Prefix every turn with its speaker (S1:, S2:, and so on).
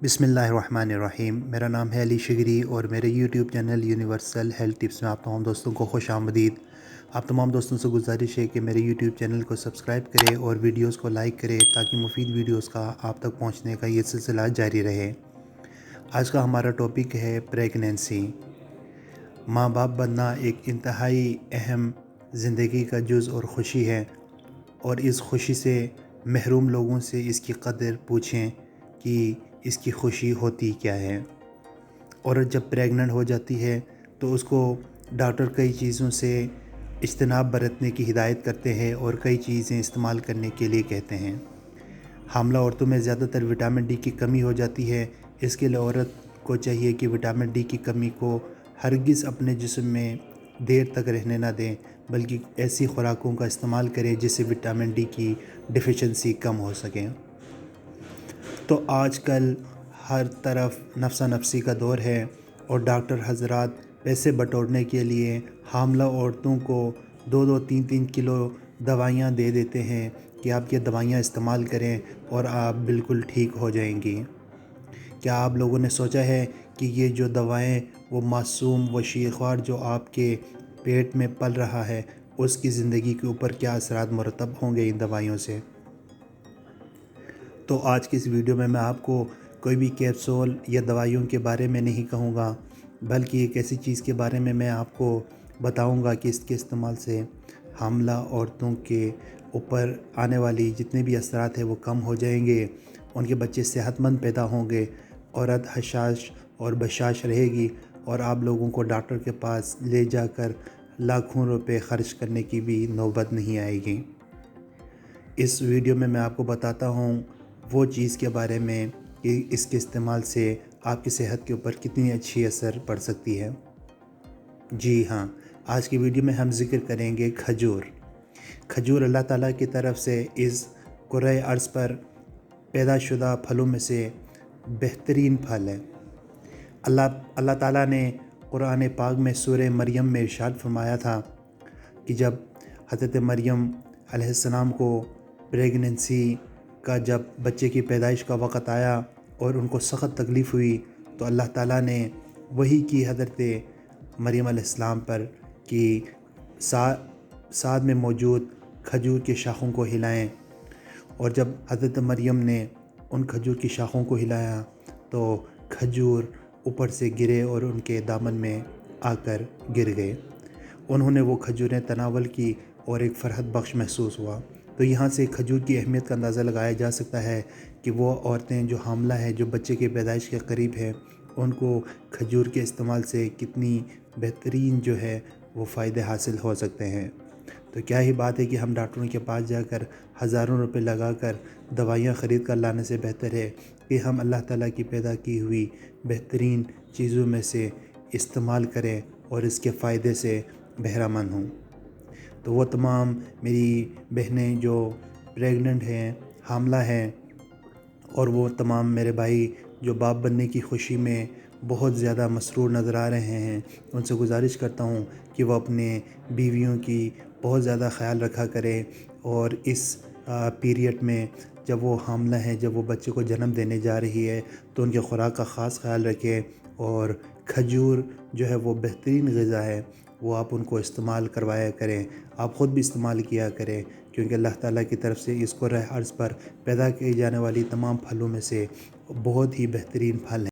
S1: بسم اللہ الرحمن الرحیم۔ میرا نام ہے علی شگری اور میرے YouTube channel universal health tips میں آپ تمام دوستوں کو خوش آمدید۔ آپ تمام دوستوں سے گزارش ہے کہ میرے یوٹیوب چینل کو سبسکرائب کرے اور ویڈیوز کو لائک کرے تاکہ مفید ویڈیوز کا آپ تک پہنچنے کا یہ سلسلہ جاری رہے۔ آج کا ہمارا ٹاپک ہے پریگننسی۔ ماں باپ بننا ایک انتہائی اہم زندگی کا جز اور خوشی ہے، اور اس خوشی سے محروم لوگوں سے اس کی قدر پوچھیں کہ اس کی خوشی ہوتی کیا ہے۔ عورت جب پریگننٹ ہو جاتی ہے تو اس کو ڈاکٹر کئی چیزوں سے اجتناب برتنے کی ہدایت کرتے ہیں اور کئی چیزیں استعمال کرنے کے لیے کہتے ہیں۔ حاملہ عورتوں میں زیادہ تر وٹامن ڈی کی کمی ہو جاتی ہے، اس کے لیے عورت کو چاہیے کہ وٹامن ڈی کی کمی کو ہرگز اپنے جسم میں دیر تک رہنے نہ دیں، بلکہ ایسی خوراکوں کا استعمال کریں جس سے وٹامن ڈی کی ڈیفیشنسی کم ہو سکے۔ تو آج کل ہر طرف نفسا نفسی کا دور ہے اور ڈاکٹر حضرات پیسے بٹورنے کے لیے حاملہ عورتوں کو 2-3 کلو دوائیاں دے دیتے ہیں کہ آپ یہ دوائیاں استعمال کریں اور آپ بالکل ٹھیک ہو جائیں گی۔ کیا آپ لوگوں نے سوچا ہے کہ یہ جو دوائیں وہ معصوم و شیخوار جو آپ کے پیٹ میں پل رہا ہے اس کی زندگی کے اوپر کیا اثرات مرتب ہوں گے ان دوائیوں سے؟ تو آج کی اس ویڈیو میں آپ کو کوئی بھی کیپسول یا دوائیوں کے بارے میں نہیں کہوں گا، بلکہ ایک ایسی چیز کے بارے میں آپ کو بتاؤں گا کہ اس کے استعمال سے حاملہ عورتوں کے اوپر آنے والی جتنے بھی اثرات ہیں وہ کم ہو جائیں گے، ان کے بچے صحت مند پیدا ہوں گے، عورت حشاش اور بشاش رہے گی، اور آپ لوگوں کو ڈاکٹر کے پاس لے جا کر لاکھوں روپے خرچ کرنے کی بھی نوبت نہیں آئے گی۔ اس ویڈیو میں آپ کو بتاتا ہوں وہ چیز کے بارے میں کہ اس کے استعمال سے آپ کی صحت کے اوپر کتنی اچھی اثر پڑ سکتی ہے۔ جی ہاں، آج کی ویڈیو میں ہم ذکر کریں گے کھجور۔ کھجور اللہ تعالیٰ کی طرف سے اس کرۂ ارض پر پیدا شدہ پھلوں میں سے بہترین پھل ہے۔ اللہ تعالیٰ نے قرآن پاک میں سورہ مریم میں ارشاد فرمایا تھا کہ جب حضرت مریم علیہ السلام کو پریگننسی کا جب بچے کی پیدائش کا وقت آیا اور ان کو سخت تکلیف ہوئی تو اللہ تعالیٰ نے وحی کی حضرت مریم علیہ السلام پر کہ ساتھ میں موجود کھجور کی شاخوں کو ہلائیں، اور جب حضرت مریم نے ان کھجور کی شاخوں کو ہلایا تو کھجور اوپر سے گرے اور ان کے دامن میں آ کر گر گئے۔ انہوں نے وہ کھجوریں تناول کی اور ایک فرحت بخش محسوس ہوا۔ تو یہاں سے کھجور کی اہمیت کا اندازہ لگایا جا سکتا ہے کہ وہ عورتیں جو حاملہ ہیں، جو بچے کی پیدائش کے قریب ہیں، ان کو کھجور کے استعمال سے کتنی بہترین جو ہے وہ فائدے حاصل ہو سکتے ہیں۔ تو کیا ہی بات ہے کہ ہم ڈاکٹروں کے پاس جا کر ہزاروں روپے لگا کر دوائیاں خرید کر لانے سے بہتر ہے کہ ہم اللہ تعالیٰ کی پیدا کی ہوئی بہترین چیزوں میں سے استعمال کریں اور اس کے فائدے سے بہرہ مند ہوں۔ تو وہ تمام میری بہنیں جو پریگننٹ ہیں، حاملہ ہیں، اور وہ تمام میرے بھائی جو باپ بننے کی خوشی میں بہت زیادہ مسرور نظر آ رہے ہیں، ان سے گزارش کرتا ہوں کہ وہ اپنے بیویوں کی بہت زیادہ خیال رکھا کریں، اور اس پیریڈ میں جب وہ حاملہ ہیں، جب وہ بچے کو جنم دینے جا رہی ہے تو ان کے خوراک کا خاص خیال رکھیں، اور کھجور جو ہے وہ بہترین غذا ہے، وہ آپ ان کو استعمال کروایا کریں، آپ خود بھی استعمال کیا کریں، کیونکہ اللہ تعالیٰ کی طرف سے اس کرۂ ارض پر پیدا کی جانے والی تمام پھلوں میں سے بہت ہی بہترین پھل ہیں۔